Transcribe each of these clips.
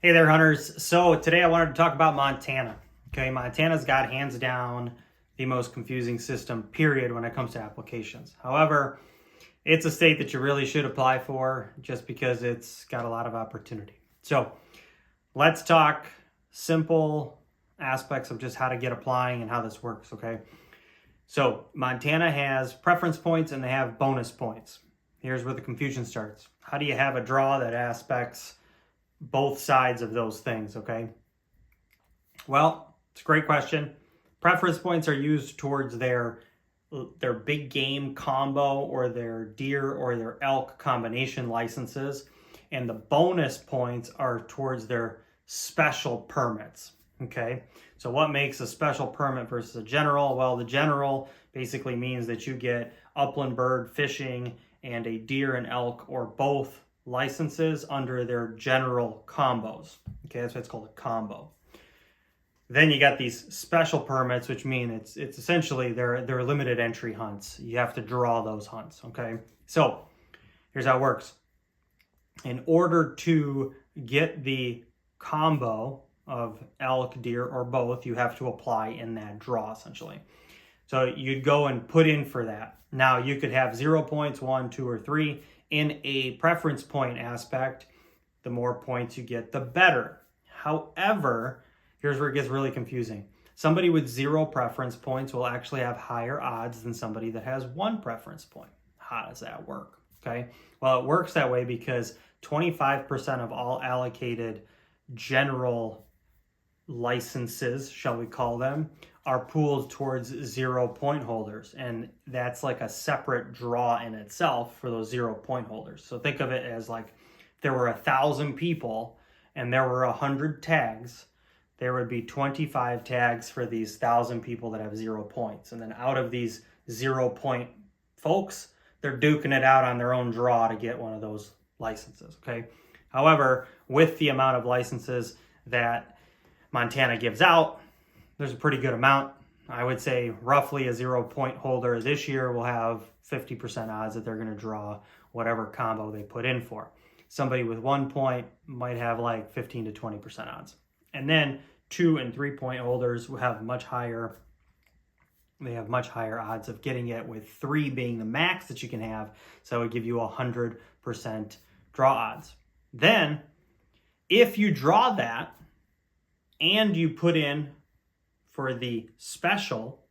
Hey there, hunters. So today I wanted to talk about Montana. Okay, Montana's got hands down the most confusing system, period, when it comes to applications. However, it's a state that you really should apply for just because it's got a lot of opportunity. So let's talk simple aspects of just how to get applying and how this works, okay? So Montana has preference points and they have bonus points. Here's where the confusion starts. How do you have a draw that aspects both sides of those things, okay? Well, it's a great question. Preference points are used towards their big game combo or their deer or their elk combination licenses, and the bonus points are towards their special permits, okay? So what makes a special permit versus a general? Well, the general basically means that you get upland bird fishing and a deer and elk or both licenses under their general combos. Okay, that's why it's called a combo. Then you got these special permits, which mean it's essentially they're limited entry hunts. You have to draw those hunts, okay? So here's how it works. In order to get the combo of elk, deer, or both, you have to apply in that draw, essentially. So you'd go and put in for that. Now you could have 0 points, 1, 2, or 3. In a preference point aspect, the more points you get, the better. However, here's where it gets really confusing. Somebody with 0 preference points will actually have higher odds than somebody that has 1 preference point. How does that work? Okay, well, it works that way because 25% of all allocated general licenses, shall we call them, are pooled towards 0 point holders, and that's like a separate draw in itself for those 0 point holders. So think of it as like if there were 1,000 people and there were 100 tags, there would be 25 tags for these 1,000 people that have 0 points, and then out of these 0 point folks, they're duking it out on their own draw to get one of those licenses. Okay, however, with the amount of licenses that Montana gives out, there's a pretty good amount. I would say roughly a 0 point holder this year will have 50% odds that they're going to draw whatever combo they put in for. Somebody with 1 point might have like 15 to 20% odds. And then 2 and 3 point holders will have much higher. They have much higher odds of getting it, with 3 being the max that you can have. So it would give you 100% draw odds. Then if you draw that and you put in for the special,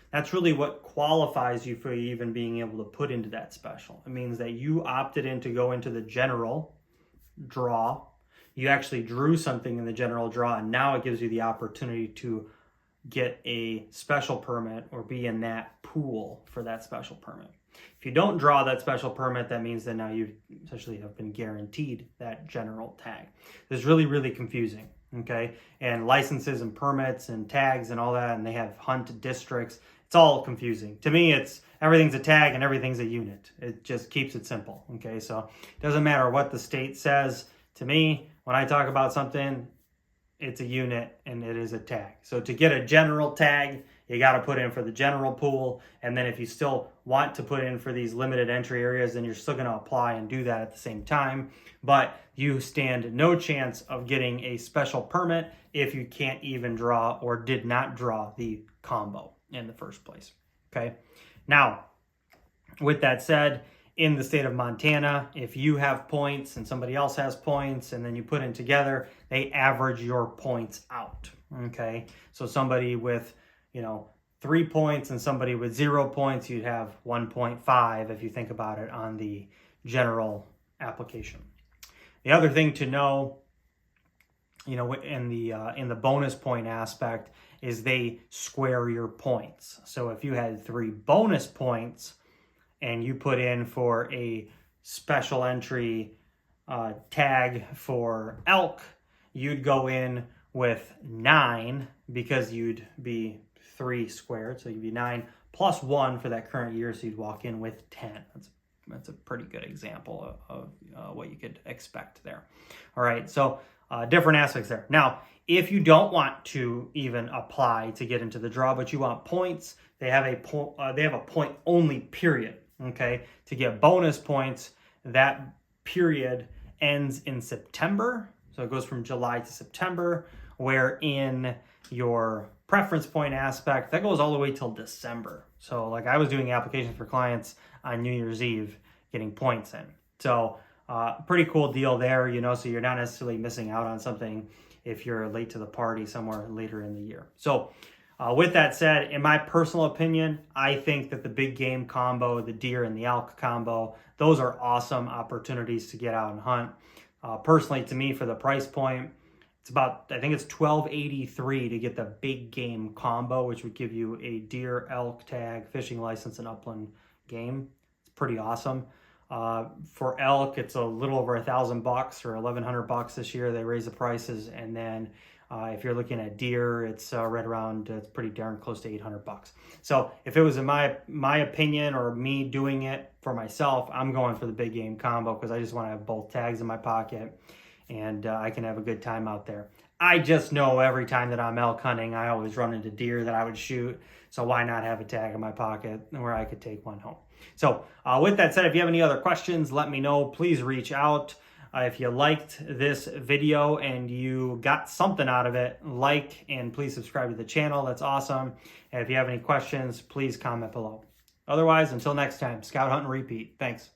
that's really what qualifies you for even being able to put into that special. It means that you opted in to go into the general draw. You actually drew something in the general draw, and now it gives you the opportunity to get a special permit or be in that pool for that special permit. If you don't draw that special permit, that means that now you essentially have been guaranteed that general tag. This is really, really confusing. Okay, and licenses and permits and tags and all that, and they have hunt districts. It's all confusing. To me, it's everything's a tag and everything's a unit. It just keeps it simple. Okay, so it doesn't matter what the state says. To me, when I talk about something, it's a unit and it is a tag. So to get a general tag, you got to put in for the general pool. And then if you still want to put in for these limited entry areas, then you're still going to apply and do that at the same time. But you stand no chance of getting a special permit if you can't even draw or did not draw the combo in the first place. Okay. Now, with that said, in the state of Montana, if you have points and somebody else has points and then you put in together, they average your points out. Okay. So somebody with 3 points and somebody with 0 points, you'd have 1.5 if you think about it on the general application. The other thing to know, in the bonus point aspect, is they square your points. So if you had 3 bonus points and you put in for a special entry tag for elk, you'd go in with 9 because you'd be 3 squared, so you'd be 9 plus 1 for that current year, so you'd walk in with 10. That's a pretty good example of what you could expect there. All right, so different aspects there. Now, if you don't want to even apply to get into the draw, but you want points, they have a point only period. Okay, to get bonus points, that period ends in September So it goes from July to September, where in your preference point aspect, that goes all the way till December. So like I was doing applications for clients on New Year's Eve, getting points in. So pretty cool deal there, you know, so you're not necessarily missing out on something if you're late to the party somewhere later in the year. So with that said, in my personal opinion, I think that the big game combo, the deer and the elk combo, those are awesome opportunities to get out and hunt. Personally, to me, for the price point, it's about, I think it's $12.83 to get the big game combo, which would give you a deer, elk tag, fishing license, and upland game. It's pretty awesome. For elk, it's a little over $1,000 or $1,100 this year. They raise the prices, and then if you're looking at deer, it's right around. It's pretty darn close to $800. So if it was in my opinion or me doing it for myself, I'm going for the big game combo because I just want to have both tags in my pocket, and I can have a good time out there. I just know every time that I'm elk hunting, I always run into deer that I would shoot. So why not have a tag in my pocket where I could take one home? So with that said, if you have any other questions, let me know. Please reach out. If you liked this video and you got something out of it, like and please subscribe to the channel. That's awesome. And if you have any questions, please comment below. Otherwise, until next time, scout, hunt, and repeat. Thanks.